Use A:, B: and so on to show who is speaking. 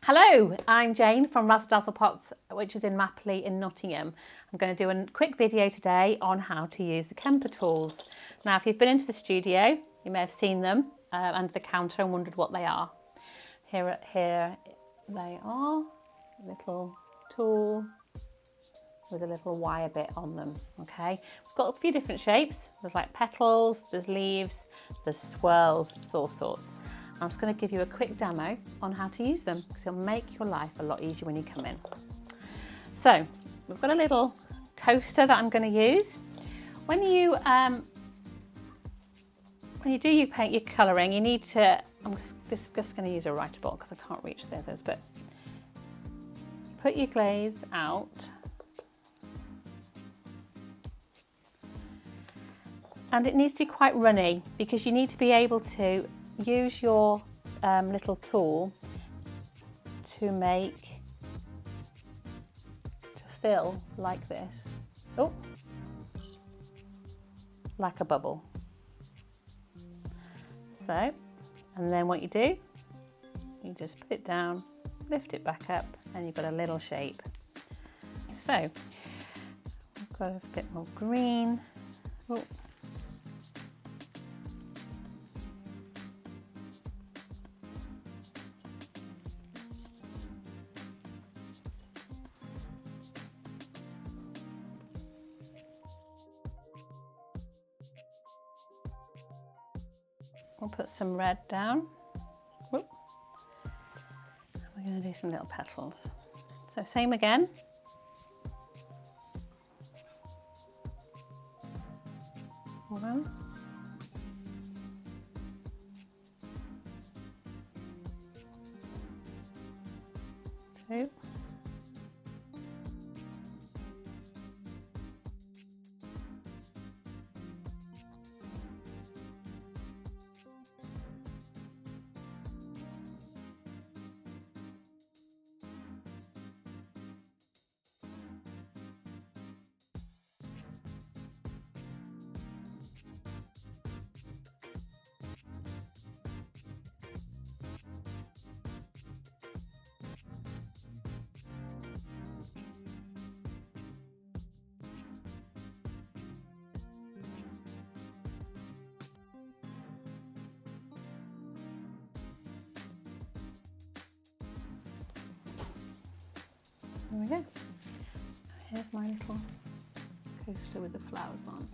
A: Hello, I'm Jane from Razzle Dazzle Pots, which is in Mapley in Nottingham. I'm going to do a quick video today on how to use the Kemper tools. Now, if you've been into the studio, you may have seen them under the counter and wondered what they are. Here they are, a little tool with a little wire bit on them, okay? We've got a few different shapes. There's like petals, there's leaves, there's swirls, there's all sorts. I'm just going to give you a quick demo on how to use them because it'll make your life a lot easier when you come in. So we've got a little coaster that I'm going to use. When you do your paint, your colouring, you need to, I'm just going to use a writer ball because I can't reach the others, but put your glaze out. And it needs to be quite runny because you need to be able to use your little tool to fill like this. Oh, like a bubble. So, and then what you do, you just put it down, lift it back up, and you've got a little shape. So, I've got a bit more green. Oh. We'll put some red down. Whoop. We're going to do some little petals. So same again. One. Two. There we go. Here's my little coaster with the flowers on.